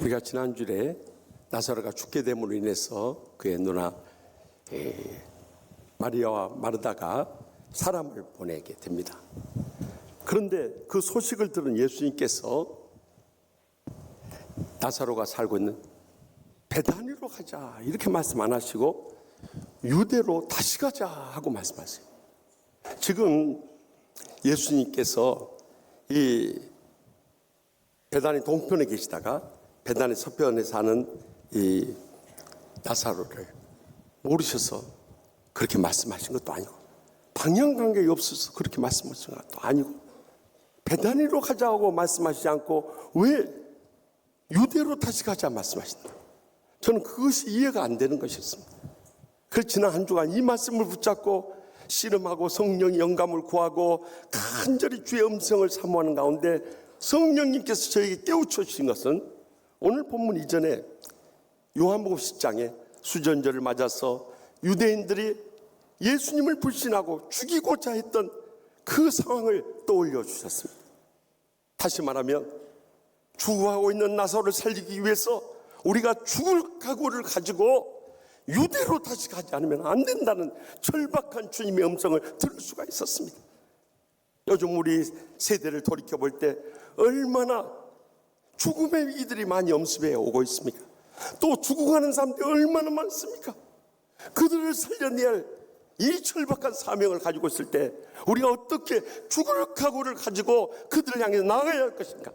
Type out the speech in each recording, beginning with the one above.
우리가 지난주에 나사로가 죽게 됨으로 인해서 그의 누나 마리아와 마르다가 사람을 보내게 됩니다. 그런데 그 소식을 들은 예수님께서 나사로가 살고 있는 베다니로 가자 이렇게 말씀 안 하시고 유대로 다시 가자 하고 말씀하세요. 지금 예수님께서 이 베다니 동편에 계시다가 베다니 서편에 사는 이 나사로를 모르셔서 그렇게 말씀하신 것도 아니고 방향관계가 없어서 그렇게 말씀하신 것도 아니고 베다니로 가자고 말씀하시지 않고 왜 유대로 다시 가자 말씀하신다. 저는 그것이 이해가 안 되는 것이었습니다. 그래서 지난 한 주간 이 말씀을 붙잡고 씨름하고 성령의 영감을 구하고 간절히 주의 음성을 사모하는 가운데 성령님께서 저에게 깨우쳐 주신 것은 오늘 본문 이전에 요한복음 10장에 수전절을 맞아서 유대인들이 예수님을 불신하고 죽이고자 했던 그 상황을 떠올려 주셨습니다. 다시 말하면 죽어가고 있는 나사로를 살리기 위해서 우리가 죽을 각오를 가지고 유대로 다시 가지 않으면 안 된다는 절박한 주님의 음성을 들을 수가 있었습니다. 요즘 우리 세대를 돌이켜볼 때 얼마나 죽음의 위기들이 많이 엄습해 오고 있습니까? 또 죽어가는 사람들이 얼마나 많습니까? 그들을 살려내야 할 이 절박한 사명을 가지고 있을 때 우리가 어떻게 죽을 각오를 가지고 그들을 향해 나아가야 할 것인가?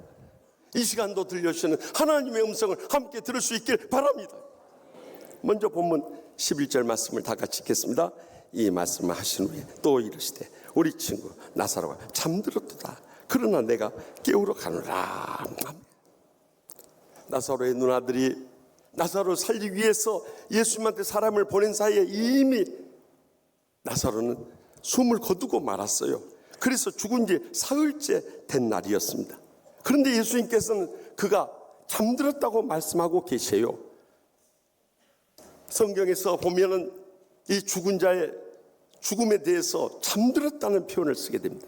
이 시간도 들려주시는 하나님의 음성을 함께 들을 수 있길 바랍니다. 먼저 본문 11절 말씀을 다 같이 읽겠습니다. 이 말씀을 하신 후에 또 이르시되 우리 친구 나사로가 잠들었도다. 그러나 내가 깨우러 가노라. 나사로의 누나들이 나사로를 살리기 위해서 예수님한테 사람을 보낸 사이에 이미 나사로는 숨을 거두고 말았어요. 그래서 죽은 지 사흘째 된 날이었습니다. 그런데 예수님께서는 그가 잠들었다고 말씀하고 계세요. 성경에서 보면은 이 죽은 자의 죽음에 대해서 잠들었다는 표현을 쓰게 됩니다.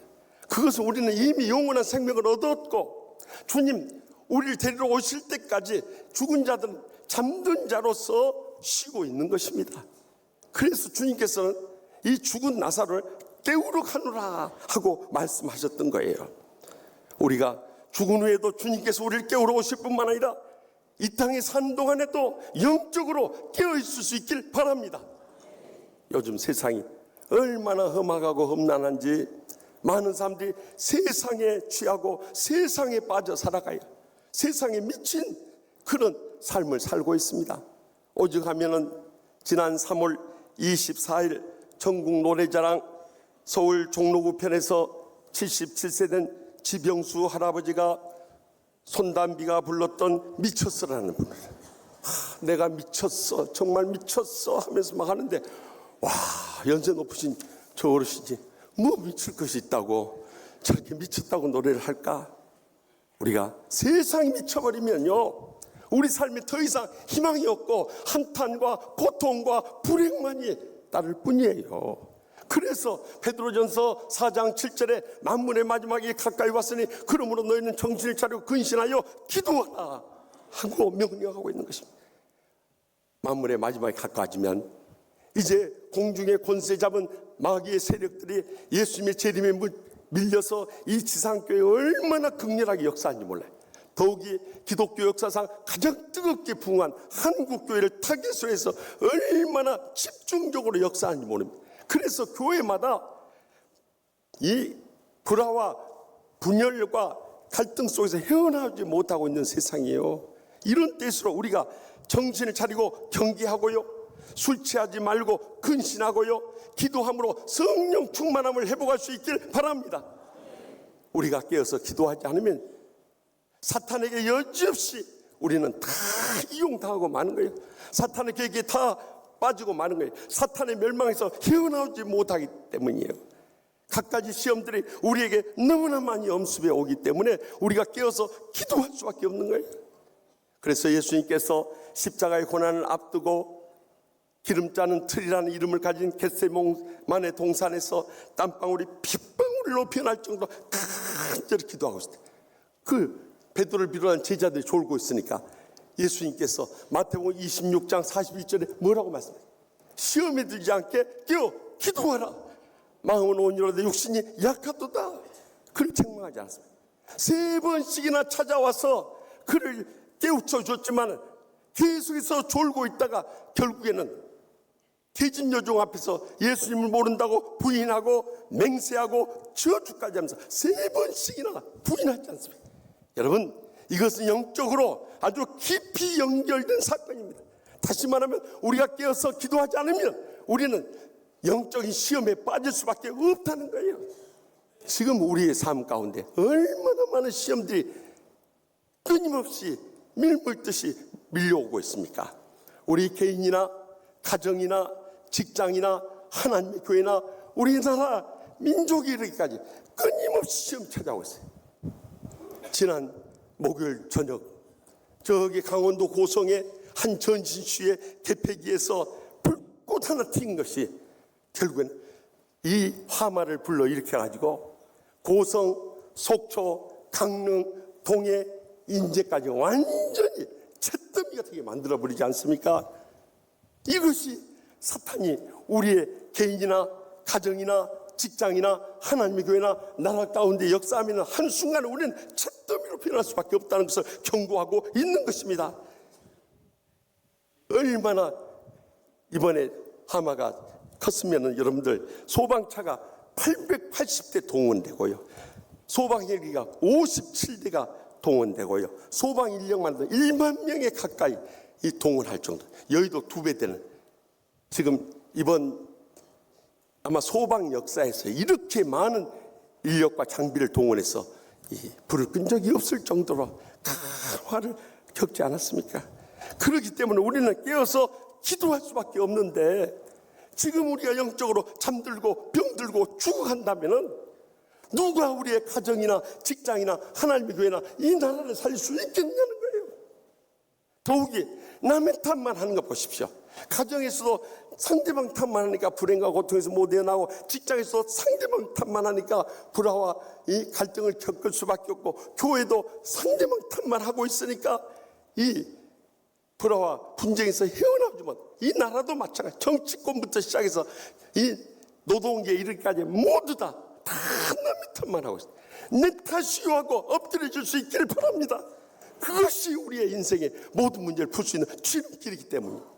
그것은 우리는 이미 영원한 생명을 얻었고 주님 우리를 데리러 오실 때까지 죽은 자들은 잠든 자로서 쉬고 있는 것입니다. 그래서 주님께서는 이 죽은 나사로를 깨우러 가노라 하고 말씀하셨던 거예요. 우리가 죽은 후에도 주님께서 우리를 깨우러 오실 뿐만 아니라 이 땅에 사는 동안에도 영적으로 깨어있을 수 있길 바랍니다. 요즘 세상이 얼마나 험악하고 험난한지 많은 사람들이 세상에 취하고 세상에 빠져 살아가요. 세상에 미친 그런 삶을 살고 있습니다. 오직 하면은 지난 3월 24일 전국 노래자랑 서울 종로구 편에서 77세 된 지병수 할아버지가 손담비가 불렀던 미쳤어라는 분을 내가 미쳤어 정말 미쳤어 하면서 막 하는데 와 연세 높으신 저 어르신이 뭐 미칠 것이 있다고 저렇게 미쳤다고 노래를 할까? 우리가 세상이 미쳐버리면요 우리 삶에 더 이상 희망이 없고 한탄과 고통과 불행만이 따를 뿐이에요. 그래서 베드로전서 4장 7절에 만문의 마지막이 가까이 왔으니 그러므로 너희는 정신을 차리고 근신하여 기도하라 하고 명령하고 있는 것입니다. 만문의 마지막이 가까워지면 이제 공중의 권세 잡은 마귀의 세력들이 예수님의 재림에 밀려서 이 지상교회에 얼마나 극렬하게 역사하는지 몰라요. 더욱이 기독교 역사상 가장 뜨겁게 부흥한 한국교회를 타겟으로 해서 얼마나 집중적으로 역사하는지 모릅니다. 그래서 교회마다 이 불화와 분열과 갈등 속에서 헤어나오지 못하고 있는 세상이에요. 이런 때일수록 우리가 정신을 차리고 경계하고요 술 취하지 말고 근신하고요 기도함으로 성령 충만함을 회복할 수 있길 바랍니다. 우리가 깨어서 기도하지 않으면 사탄에게 여지없이 우리는 다 이용당하고 마는 거예요. 사탄의 계획에 다 빠지고 마는 거예요. 사탄의 멸망에서 헤어나오지 못하기 때문이에요. 갖가지 시험들이 우리에게 너무나 많이 엄습해 오기 때문에 우리가 깨어서 기도할 수밖에 없는 거예요. 그래서 예수님께서 십자가의 고난을 앞두고 기름 짜는 틀이라는 이름을 가진 겟세마네 동산에서 땀방울이 핏방울을 높여날 정도로 간절히 기도하고 있을 때 그 베드로를 비롯한 제자들이 졸고 있으니까 예수님께서 마태복음 26장 41절에 뭐라고 말씀하세요? 시험에 들지 않게 깨어 기도하라. 마음은 온유하되 육신이 약하도다. 그를 책망하지 않았습니다. 3번씩이나 찾아와서 그를 깨우쳐 줬지만 계속해서 졸고 있다가 결국에는 계집여종 앞에서 예수님을 모른다고 부인하고 맹세하고 저주까지 하면서 3번씩이나 부인하지 않습니다. 여러분, 이것은 영적으로 아주 깊이 연결된 사건입니다. 다시 말하면 우리가 깨어서 기도하지 않으면 우리는 영적인 시험에 빠질 수밖에 없다는 거예요. 지금 우리의 삶 가운데 얼마나 많은 시험들이 끊임없이 밀물듯이 밀려오고 있습니까? 우리 개인이나 가정이나 직장이나 하나님의 교회나 우리나라 민족이 이르기까지 끊임없이 시험 찾아오고 있어요. 지난 목요일 저녁 저기 강원도 고성의 한 전신시의 개폐기에서 불꽃 하나 튄 것이 결국엔 이 화마를 불러 일으켜가지고 고성, 속초, 강릉, 동해, 인제까지 완전히 잿더미 같은 게 만들어버리지 않습니까? 이것이 사탄이 우리의 개인이나 가정이나 직장이나 하나님의 교회나 나라 가운데 역사하면 한순간에 우리는 잿더미로 변할 수밖에 없다는 것을 경고하고 있는 것입니다. 얼마나 이번에 하마가 컸으면 여러분들 소방차가 880대 동원되고요, 소방헬기가 57대가 동원되고요, 소방 인력만도 1만 명에 가까이 이 동원할 정도, 여의도 2배 되는, 지금 이번 아마 소방 역사에서 이렇게 많은 인력과 장비를 동원해서 이 불을 끈 적이 없을 정도로 강화를 겪지 않았습니까? 그렇기 때문에 우리는 깨어서 기도할 수밖에 없는데, 지금 우리가 영적으로 잠들고 병들고 죽어간다면은 누가 우리의 가정이나 직장이나 하나님의 교회나 이 나라를 살릴 수 있겠냐는 거예요. 더욱이 남의 탓만 하는 거 보십시오. 가정에서도 상대방 탓만 하니까 불행과 고통에서 못 헤어나고, 직장에서도 상대방 탓만 하니까 불화와 이 갈등을 겪을 수밖에 없고, 교회도 상대방 탓만 하고 있으니까 이 불화와 분쟁에서 헤어나오지만 이 나라도 마찬가지, 정치권부터 시작해서 이 노동계에 이르기까지 모두 다 남의 탓만 하고 있어요. 내 탓이요 하고 엎드려질 수 있기를 바랍니다. 그것이 우리의 인생의 모든 문제를 풀 수 있는 지름길이기 때문입니다.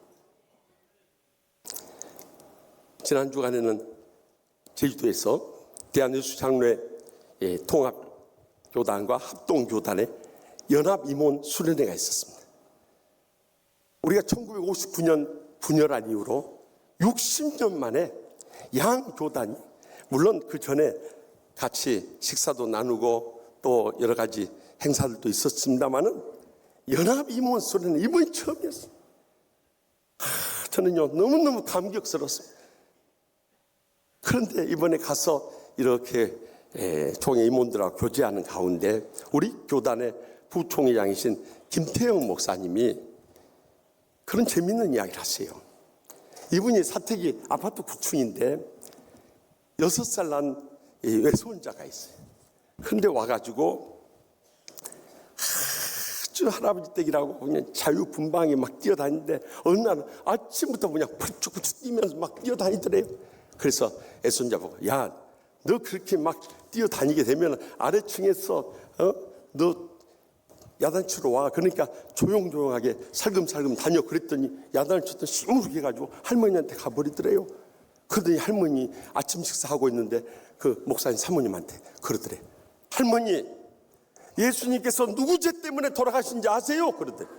지난 주간에는 제주도에서 대한예수 장로회 통합교단과 합동교단의 연합임원 수련회가 있었습니다. 우리가 1959년 분열한 이후로 60년 만에 양 교단이, 물론 그 전에 같이 식사도 나누고 또 여러 가지 행사들도 있었습니다만은 연합임원 수련회 이번이 처음이었어요. 저는요 너무너무 감격스러웠습니다. 그런데 이번에 가서 이렇게 총회 임원들하고 교제하는 가운데 우리 교단의 부총회장이신 김태영 목사님이 그런 재밌는 이야기를 하세요. 이분이 사택이 아파트 9층인데 6살 난 외손자가 있어요. 그런데 와가지고 아주 할아버지 댁이라고 그냥 자유분방히 막 뛰어다니는데 어느 날은 아침부터 그냥 펄쩍펄쩍 뛰면서 막 뛰어다니더래요. 그래서 애손자 보고, 야, 너 그렇게 막 뛰어다니게 되면 아래층에서 너 야단치러 와. 그러니까 조용조용하게 살금살금 다녀. 그랬더니 야단을 쳤더니 시무룩해 가지고 할머니한테 가버리더래요. 그러더니 할머니 아침 식사하고 있는데 그 목사님 사모님한테 그러더래. 할머니, 예수님께서 누구 죄 때문에 돌아가신지 아세요? 그러더래.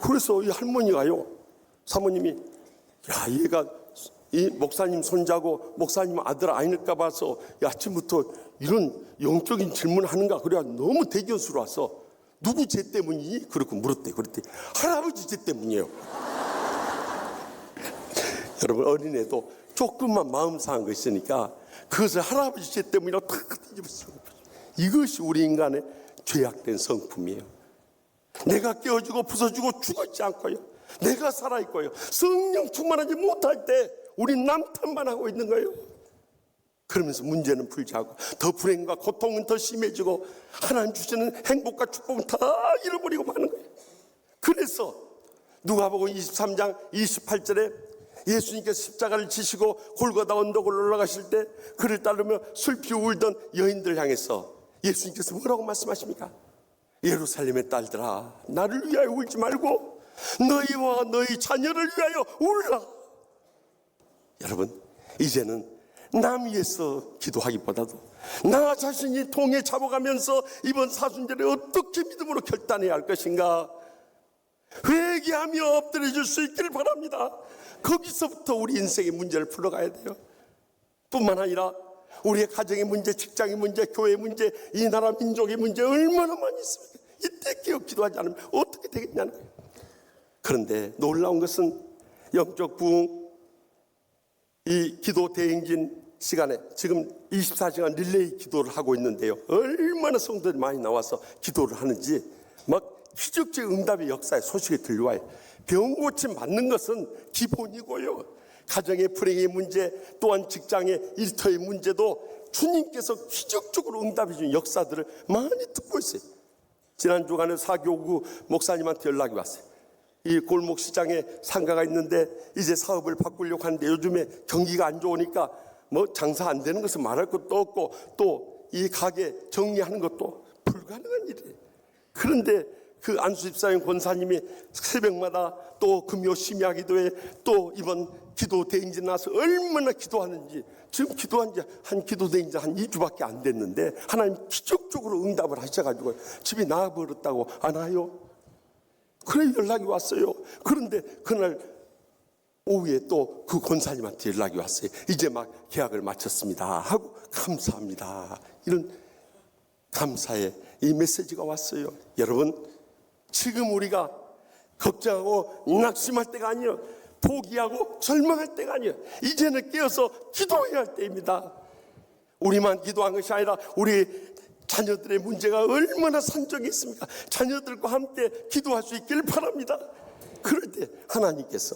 그래서 이 할머니가요, 사모님이, 야, 얘가 이 목사님 손자고 목사님 아들 아닐까 봐서 아침부터 이런 영적인 질문을 하는가. 그래야 너무 대견스러워서 누구 죄 때문이니? 그렇게 물었대. 그랬더니 할아버지 죄 때문이에요. 여러분, 어린애도 조금만 마음 상한 거 있으니까 그것을 할아버지 죄 때문이라고 탁 뒤집었어요. 이것이 우리 인간의 죄악된 성품이에요. 내가 깨어지고 부서지고 죽었지 않고요, 내가 살아있고요, 성령 충만하지 못할 때 우린 남 탓만 하고 있는 거예요. 그러면서 문제는 풀지 않고 더 불행과 고통은 더 심해지고 하나님 주시는 행복과 축복은 다 잃어버리고 마는 거예요. 그래서 누가복음 23장 28절에 예수님께서 십자가를 지시고 골고다 언덕을 올라가실 때 그를 따르며 슬피 울던 여인들 향해서 예수님께서 뭐라고 말씀하십니까? 예루살렘의 딸들아, 나를 위하여 울지 말고 너희와 너희 자녀를 위하여 울라. 여러분, 이제는 남 위해서 기도하기보다도 나 자신이 통에 잡아가면서 이번 사순절에 어떻게 믿음으로 결단해야 할 것인가, 회개하며 엎드려줄 수 있기를 바랍니다. 거기서부터 우리 인생의 문제를 풀어가야 돼요. 뿐만 아니라 우리의 가정의 문제, 직장의 문제, 교회의 문제, 이 나라 민족의 문제 얼마나 많이 있습니까? 이때 깨어 기도하지 않으면 어떻게 되겠냐는 거예요. 그런데 놀라운 것은 영적 부흥, 이 기도 대행진 시간에 지금 24시간 릴레이 기도를 하고 있는데요, 얼마나 성도들이 많이 나와서 기도를 하는지 막 기적적 응답의 역사의 소식이 들려와요. 병 고침 받는 것은 기본이고요, 가정의 불행의 문제, 또한 직장의 일터의 문제도 주님께서 기적적으로 응답해 준 역사들을 많이 듣고 있어요. 지난 주간에 사교구 목사님한테 연락이 왔어요. 이 골목시장에 상가가 있는데 이제 사업을 바꾸려고 하는데 요즘에 경기가 안 좋으니까 뭐 장사 안 되는 것은 말할 것도 없고 또 이 가게 정리하는 것도 불가능한 일이에요. 그런데 그 안수집사님 권사님이 새벽마다 또 금요 심야 기도에 또 이번 기도 대행진 나서 얼마나 기도하는지, 지금 기도한 지 한 기도 대행진 한 2주밖에 안 됐는데 하나님 기적적으로 응답을 하셔가지고 집이 나아버렸다고 안 와요? 그래 연락이 왔어요. 그런데 그날 오후에 또 그 권사님한테 연락이 왔어요. 이제 막 계약을 마쳤습니다 하고 감사합니다, 이런 감사의 이 메시지가 왔어요. 여러분, 지금 우리가 걱정하고 낙심할 때가 아니에요. 포기하고 절망할 때가 아니에요. 이제는 깨어서 기도해야 할 때입니다. 우리만 기도한 것이 아니라 우리 자녀들의 문제가 얼마나 산적이 있습니까? 자녀들과 함께 기도할 수 있기를 바랍니다. 그럴 때 하나님께서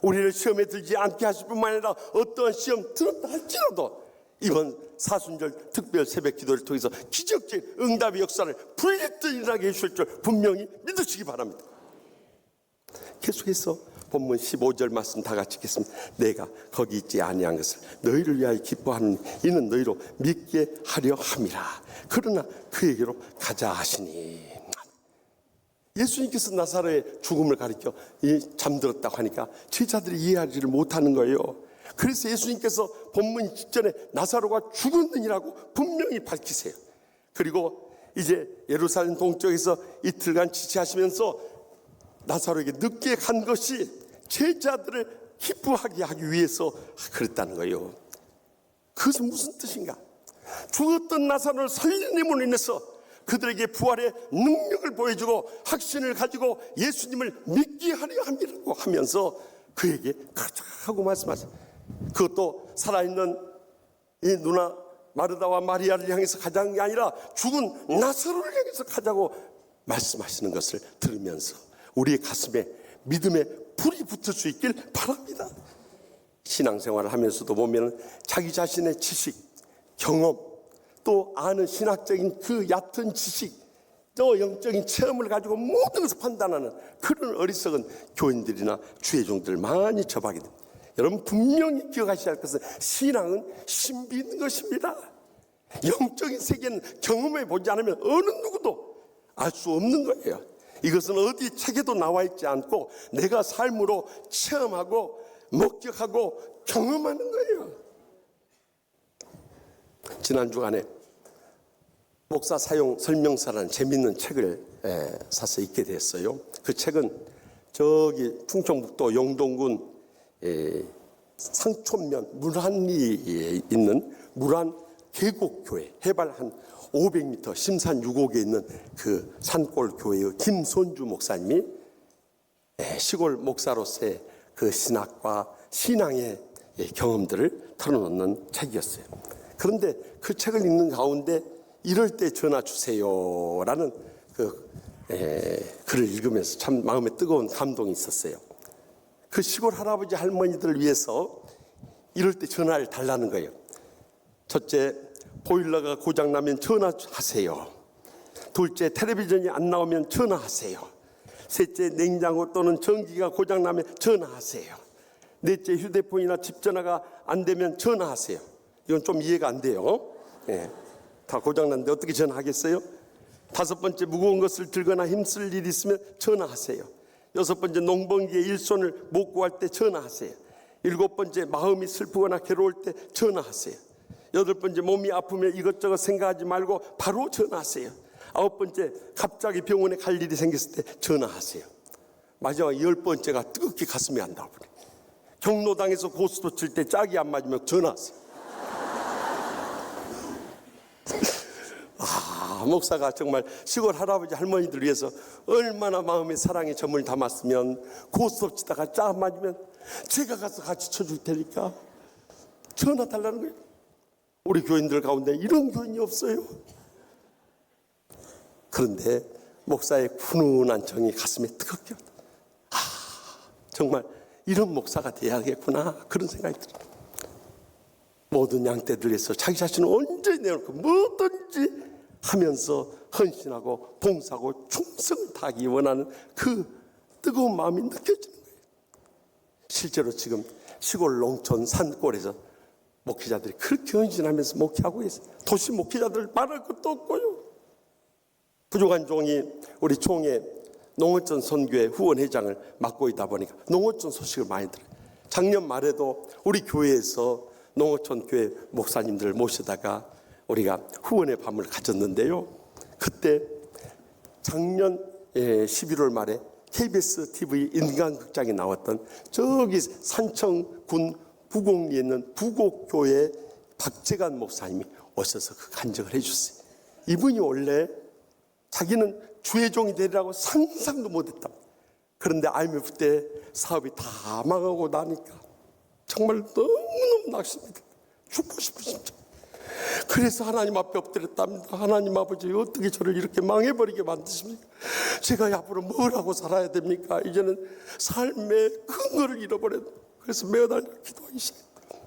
우리를 시험에 들지 않게 하실 뿐만 아니라 어떠한 시험 들었다 할지라도 이번 사순절 특별 새벽 기도를 통해서 기적적 응답의 역사를 불리듯 일어나게 해주실 줄 분명히 믿으시기 바랍니다. 계속해서 본문 15절 말씀 다 같이 읽겠습니다. 내가 거기 있지 아니한 것을 너희를 위하여 기뻐하는 이는 너희로 믿게 하려 함이라. 그러나 그에게로 가자 하시니. 예수님께서 나사로의 죽음을 가리켜 잠들었다고 하니까 제자들이 이해하지를 못하는 거예요. 그래서 예수님께서 본문 직전에 나사로가 죽었느니라고 분명히 밝히세요. 그리고 이제 예루살렘 동쪽에서 이틀간 지체하시면서 나사로에게 늦게 간 것이 제자들을 기쁘하게 하기 위해서 그랬다는 거예요. 그것은 무슨 뜻인가? 죽었던 나사로를 살리님으로 인해서 그들에게 부활의 능력을 보여주고 확신을 가지고 예수님을 믿게 하려 함이라고 하면서 그에게 가자 하고 말씀하세요. 그것도 살아있는 이 누나 마르다와 마리아를 향해서 가자는 게 아니라 죽은 나사로를 향해서 가자고 말씀하시는 것을 들으면서 우리의 가슴에 믿음의 불이 붙을 수 있길 바랍니다. 신앙생활을 하면서도 보면 자기 자신의 지식, 경험, 또 아는 신학적인 그 얕은 지식, 또 영적인 체험을 가지고 모든 것을 판단하는 그런 어리석은 교인들이나 주의 종들 많이 접하게 됩니다. 여러분 분명히 기억하셔야 할 것은 신앙은 신비 있는 것입니다. 영적인 세계는 경험해 보지 않으면 어느 누구도 알 수 없는 거예요. 이것은 어디 책에도 나와 있지 않고 내가 삶으로 체험하고 목격하고 경험하는 거예요. 지난 주간에 목사 사용 설명서라는 재미있는 책을 사서 읽게 됐어요. 그 책은 저기 충청북도 영동군 상촌면 물한리에 있는 물한 계곡교회, 해발 한 500m 심산 유곡에 있는 그 산골 교회의 김손주 목사님이 시골 목사로서의 그 신학과 신앙의 경험들을 털어놓는 책이었어요. 그런데 그 책을 읽는 가운데 이럴 때 전화 주세요라는 글을 읽으면서 참 마음에 뜨거운 감동이 있었어요. 그 시골 할아버지 할머니들을 위해서 이럴 때 전화를 달라는 거예요. 첫째, 보일러가 고장나면 전화하세요. 둘째, 텔레비전이 안 나오면 전화하세요. 셋째, 냉장고 또는 전기가 고장나면 전화하세요. 넷째, 휴대폰이나 집 전화가 안 되면 전화하세요. 이건 좀 이해가 안 돼요. 예, 다 고장났는데 어떻게 전화하겠어요? 다섯 번째, 무거운 것을 들거나 힘쓸 일이 있으면 전화하세요. 여섯 번째, 농번기에 일손을 못 구할 때 전화하세요. 일곱 번째, 마음이 슬프거나 괴로울 때 전화하세요. 여덟 번째, 몸이 아프면 이것저것 생각하지 말고 바로 전화하세요. 아홉 번째, 갑자기 병원에 갈 일이 생겼을 때 전화하세요. 마지막 열 번째가 뜨겁게 가슴이 안 나와버려. 경로당에서 고스톱 칠 때 짝이 안 맞으면 전화하세요. 목사가 정말 시골 할아버지 할머니들 위해서 얼마나 마음의 사랑의 점을 담았으면 고스톱 치다가 짝 안 맞으면 제가 가서 같이 쳐줄 테니까 전화 달라는 거예요. 우리 교인들 가운데 이런 교인이 없어요. 그런데 목사의 훈훈한 정이 가슴에 뜨겁게 정말 이런 목사가 돼야겠구나 그런 생각이 들어요. 모든 양떼들 위해서 자기 자신을 온전히 내놓고 뭐든지 하면서 헌신하고 봉사하고 충성을 다하기 원하는 그 뜨거운 마음이 느껴지는 거예요. 실제로 지금 시골 농촌 산골에서 목회자들이 그렇게 헌신하면서 목회하고 있어요. 도시 목회자들 말할 것도 없고요. 부족한 종이 우리 총회 농어촌 선교회 후원회장을 맡고 있다 보니까 농어촌 소식을 많이 들어요. 작년 말에도 우리 교회에서 농어촌 교회 목사님들을 모시다가 우리가 후원의 밤을 가졌는데요. 그때 작년 11월 말에 KBS TV 인간극장에 나왔던 저기 산청군 부곡리에 있는 부곡교회 박재관 목사님이 오셔서 그 간증을 해주셨어요. 이분이 원래 자기는 주의종이 되리라고 상상도 못했다. 그런데 IMF 때 사업이 다 망하고 나니까 정말 너무너무 낙심입니다. 죽고 싶은 심정. 그래서 하나님 앞에 엎드렸답니다. 하나님 아버지, 어떻게 저를 이렇게 망해버리게 만드십니까? 제가 앞으로 뭘 하고 살아야 됩니까? 이제는 삶의 근거를 잃어버렸다. 그래서 매달 기도하기 시작했다.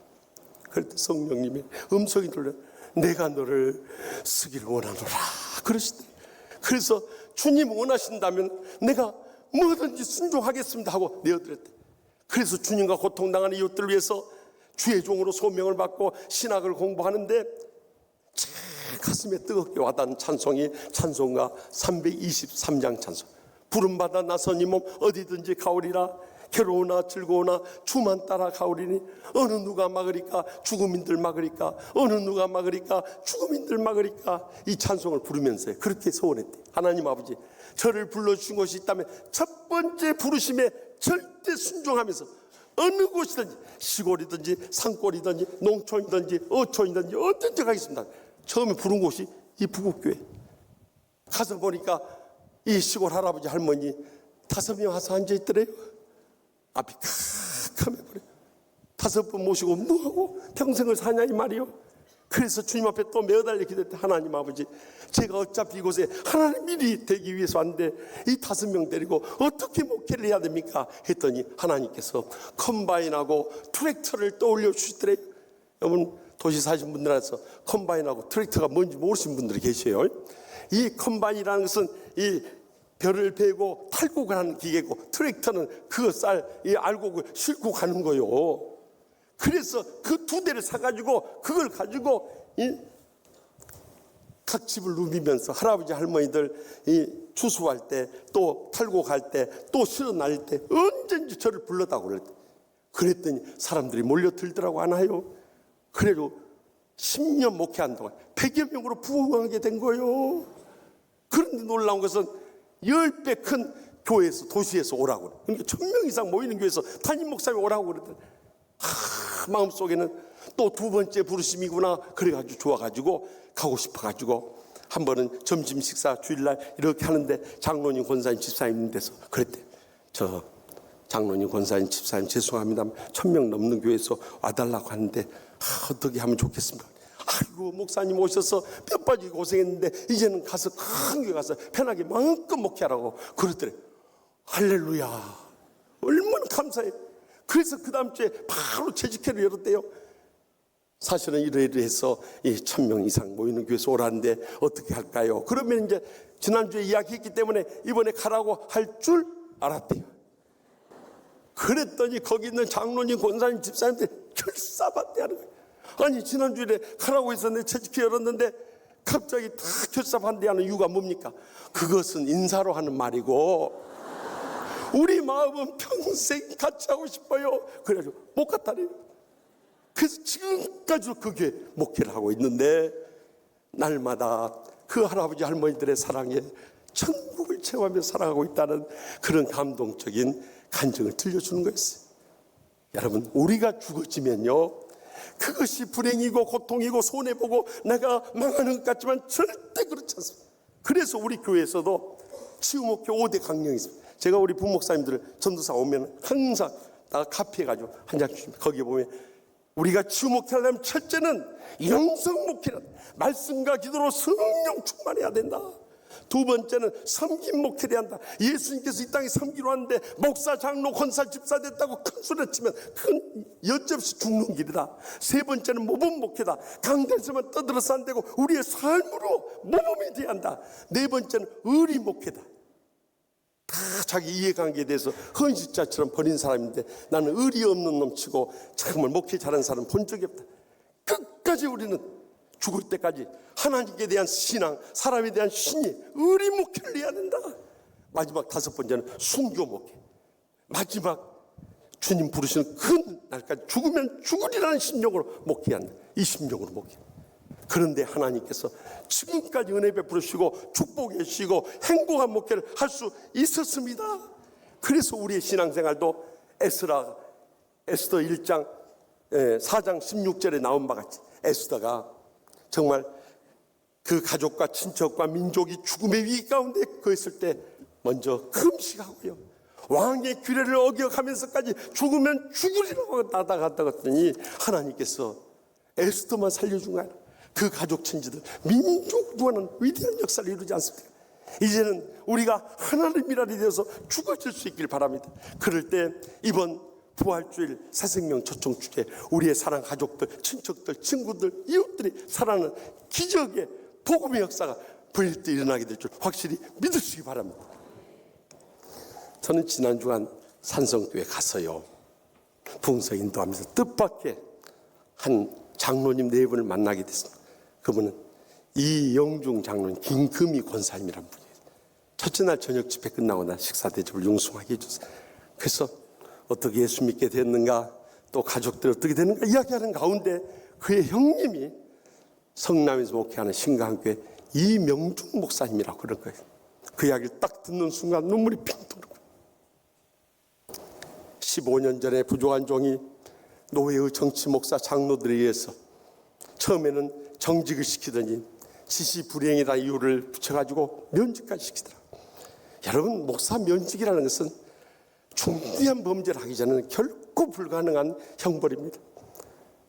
그럴 때 성령님의 음성이 들려, 내가 너를 쓰기를 원하노라 그러시더니, 그래서 주님 원하신다면 내가 뭐든지 순종하겠습니다 하고 내어드렸대. 그래서 주님과 고통당하는 이웃들을 위해서 주의 종으로 소명을 받고 신학을 공부하는데 제 가슴에 뜨겁게 와닿는 찬송이 찬송가 323장 찬송. 부름받아 나선 이 몸 어디든지 가오리라. 괴로우나 즐거우나 주만 따라 가오리니 어느 누가 막으리까 죽음인들 막으리까 어느 누가 막으리까 죽음인들 막으리까. 이 찬송을 부르면서 그렇게 소원했대. 하나님 아버지, 저를 불러주신 곳이 있다면 첫 번째 부르심에 절대 순종하면서 어느 곳이든지 시골이든지 산골이든지 농촌이든지 어촌이든지 어딘지 가겠습니다. 처음에 부른 곳이 이 부곡교회. 가서 보니까 이 시골 할아버지 할머니 5명 와서 앉아있더래요. 앞이 캄캄해버려요. 5분 모시고 뭐하고 평생을 사냐 이 말이요. 그래서 주님 앞에 또 매어달려 기도했대. 하나님 아버지, 제가 어차피 이곳에 하나님 일이 되기 위해서 왔는데 이 5명 데리고 어떻게 목회를 해야 됩니까? 했더니 하나님께서 컴바인하고 트랙터를 떠올려 주시더래요. 여러분 도시 사신 분들에서 컴바인하고 트랙터가 뭔지 모르시는 분들이 계셔요. 이 컴바인이라는 것은 이 벼를 베고 탈곡을 하는 기계고, 트랙터는 그 쌀 이 알곡을 싣고 가는 거요. 그래서 그 2대를 사가지고 그걸 가지고 각 집을 누비면서 할아버지 할머니들 이 추수할 때 또 탈곡할 때 또 실어 날릴 때 언제든지 저를 불러다고 그랬더니 사람들이 몰려들더라고 안 와요. 그래도 10년 목회한 동안 100여 명으로 부흥하게 된 거예요. 그런데 놀라운 것은 10배 큰 교회에서 도시에서 오라고. 그러니까 1000명 이상 모이는 교회에서 담임 목사님이 오라고 그러더니 마음속에는 또 2번째 부르심이구나 그래가지고 좋아가지고 가고 싶어가지고 한 번은 점심 식사 주일날 이렇게 하는데 장로님 권사님 집사님 있는 데서 그랬대. 저 장로님 권사님 집사님 죄송합니다. 1000명 넘는 교회에서 와달라고 하는데 어떻게 하면 좋겠습니까? 아이고 목사님 오셔서 뼈 빠지게 고생했는데 이제는 가서 큰 교회 가서 편하게 마음껏 목회하라고 그러더래. 할렐루야, 얼마나 감사해. 그래서 그 다음 주에 바로 재직회를 열었대요. 사실은 이래서 1000명 이상 모이는 교회에서 오라는데 어떻게 할까요? 그러면 이제 지난주에 이야기했기 때문에 이번에 가라고 할 줄 알았대요. 그랬더니 거기 있는 장로님, 권사님, 집사님들 결사반대하는 거예요. 아니 지난주에 하라고 해서 내 채찍히 열었는데 갑자기 다 결사반대하는 이유가 뭡니까? 그것은 인사로 하는 말이고 우리 마음은 평생 같이 하고 싶어요. 그래가지고 못 갔다래요. 그래서 지금까지도 그게 목회를 하고 있는데 날마다 그 할아버지 할머니들의 사랑에 천국을 체험하며 살아가고 있다는 그런 감동적인 간증을 들려주는 거였어요. 여러분, 우리가 죽어지면요 그것이 불행이고 고통이고 손해보고 내가 망하는 것 같지만 절대 그렇지 않습니다. 그래서 우리 교회에서도 치유목회 5대 강령이 있습니다. 제가 우리 부목사님들 전도사 오면 항상 나 카피해 가지고 한 장 주십니다. 거기에 보면 우리가 치유목회 하려면 첫째는 영성목회란 말씀과 기도로 성령 충만해야 된다. 두 번째는 섬김 목회를 한다. 예수님께서 이 땅에 섬기러 왔는데 목사, 장로, 권사, 집사 됐다고 큰 소리 치면 큰 여지없이 죽는 길이다. 세 번째는 모범 목회다. 강단에서만 떠들어서 안 되고 우리의 삶으로 모범이 돼야 한다. 네 번째는 의리 목회다. 다 자기 이해관계에 대해서 헌신자처럼 버린 사람인데 나는 의리 없는 놈치고 정말 목회 잘하는 사람 본 적이 없다. 끝까지 우리는 죽을 때까지 하나님께 대한 신앙, 사람에 대한 신이 의리 목회를 해야 된다. 마지막 다섯 번째는 순교 목회. 마지막 주님 부르시는 그 날까지 죽으면 죽으리라는 심령으로 목회해야 한다. 이 심령으로 목회. 그런데 하나님께서 지금까지 은혜 베풀으시고 축복해 주시고 행복한 목회를 할 수 있었습니다. 그래서 우리의 신앙생활도 에스더 1장 4장 16절에 나온 바 같이 에스더가 정말 그 가족과 친척과 민족이 죽음의 위기 가운데 거했을 때 먼저 금식하고요 왕의 규례를 어겨가면서까지 죽으면 죽으리라고 나다갔다 갔더니 하나님께서 에스더만 살려준 거야. 그 가족 친지들 민족 구하는 위대한 역사를 이루지 않습니까? 이제는 우리가 하나님이라리 되어서 죽어질 수 있길 바랍니다. 그럴 때 이번 부활주일 새생명 초청축제 우리의 사랑 가족들, 친척들, 친구들, 이웃들이 살아나는 기적의 복음의 역사가 부일 때 일어나게 될 줄 확실히 믿으시기 바랍니다. 저는 지난 주간 산성교회 가서요 부흥서 인도하면서 뜻밖의 한 장로님 네 분을 만나게 됐습니다. 그분은 이영중 장로님, 김금희 권사님이란 분이에요. 첫째 날 저녁 집회 끝나고 나 식사 대접을 융숭하게 해줬어요. 그래서 어떻게 예수 믿게 됐는가, 또 가족들 어떻게 됐는가 이야기하는 가운데 그의 형님이 성남에서 목회하는 신강교회 이명중 목사님이라고 그런 거예요. 그 이야기를 딱 듣는 순간 눈물이 핑 도는 거예요. 15년 전에 부족한 종이 노예의 정치 목사 장로들에 의해서 처음에는 정직을 시키더니 지시 불이행이다 이유를 붙여가지고 면직까지 시키더라. 여러분, 목사 면직이라는 것은 중대한 범죄를 하기 전에는 결코 불가능한 형벌입니다.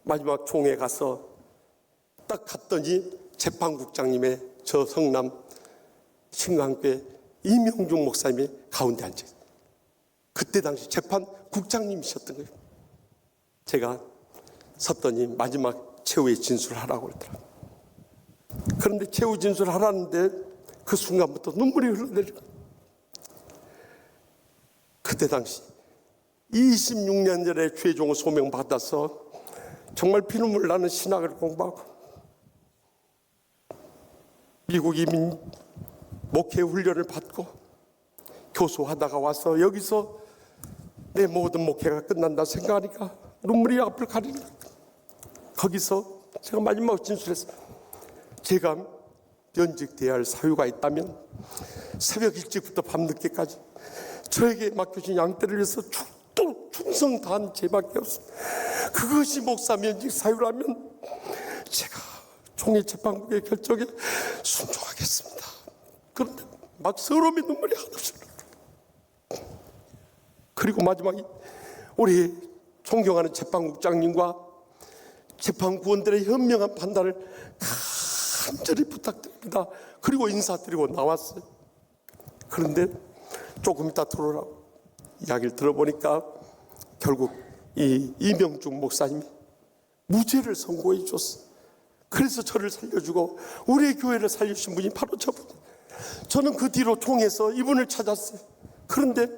마지막 총회 가서 딱 갔더니 재판국장님의 저 성남 신강교회 이명중 목사님이 가운데 앉아있어요. 그때 당시 재판국장님이셨던 거예요. 제가 섰더니 마지막 최후의 진술을 하라고 그러더라고요. 그런데 최후 진술을 하라는데 그 순간부터 눈물이 흘러내리고, 그때 당시 26년 전에 최종을 소명받아서 정말 피눈물 나는 신학을 공부하고 미국 이민 목회 훈련을 받고 교수하다가 와서 여기서 내 모든 목회가 끝난다 생각하니까 눈물이 앞을 가리는 거예요. 거기서 제가 마지막 진술했어요. 제가 면직돼야 할 사유가 있다면 새벽 일찍부터 밤늦게까지 저에게 맡겨진 양떼를 위해서 죽도록 충성 다한 죄밖에 없습니다. 그것이 목사 면직 사유라면 제가 총회 재판국의 결정에 순종하겠습니다. 그런데 막 서러움의 눈물이 한없이 흘러요. 그리고 마지막에 우리 존경하는 재판국장님과 재판구원들의 현명한 판단을 간절히 부탁드립니다. 그리고 인사드리고 나왔어요. 그런데 조금 이따 들어오라고 이야기를 들어보니까 결국 이 이명중 목사님이 무죄를 선고해 줬어요. 그래서 저를 살려주고 우리 교회를 살려주신 분이 바로 저분. 저는 그 뒤로 총에서 이분을 찾았어요. 그런데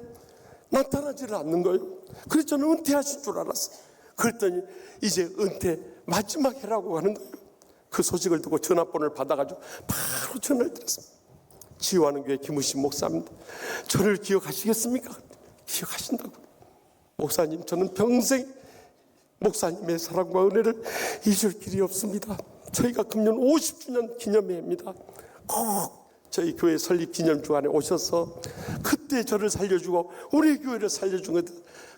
나타나지를 않는 거예요. 그래서 저는 은퇴하신 줄 알았어요. 그랬더니 이제 은퇴 마지막 해라고 하는 거예요. 그 소식을 듣고 전화번호를 받아가지고 바로 전화를 드렸습니다. 지휘하는 교회 김우신 목사입니다. 저를 기억하시겠습니까? 기억하신다고. 목사님, 저는 평생 목사님의 사랑과 은혜를 잊을 길이 없습니다. 저희가 금년 50주년 기념회입니다. 꼭 저희 교회 설립 기념 주간에 오셔서 그때 저를 살려주고 우리 교회를 살려준 것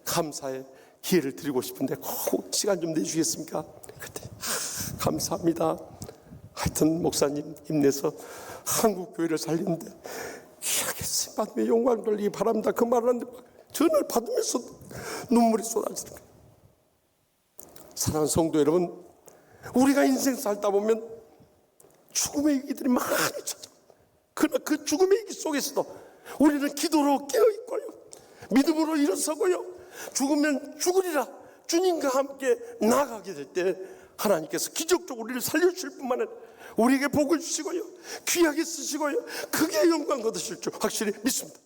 감사의 기회를 드리고 싶은데 꼭 시간 좀 내주시겠습니까? 그때 감사합니다. 하여튼 목사님 힘내서 한국 교회를 살리는데 귀하게 쓰임받음의 영광 돌리기 바랍니다. 그 말을 하는데 전화를 받으면서 눈물이 쏟아지는 거예요. 사랑하는 성도 여러분, 우리가 인생 살다 보면 죽음의 위기들이 많이 찾아. 그러나 그 죽음의 위기 속에서도 우리는 기도로 깨어있고요, 믿음으로 일어서고요, 죽으면 죽으리라 주님과 함께 나아가게 될 때 하나님께서 기적적으로 우리를 살려주실 뿐만 아니라 우리에게 복을 주시고요, 귀하게 쓰시고요, 크게 영광 거두실 줄 확실히 믿습니다.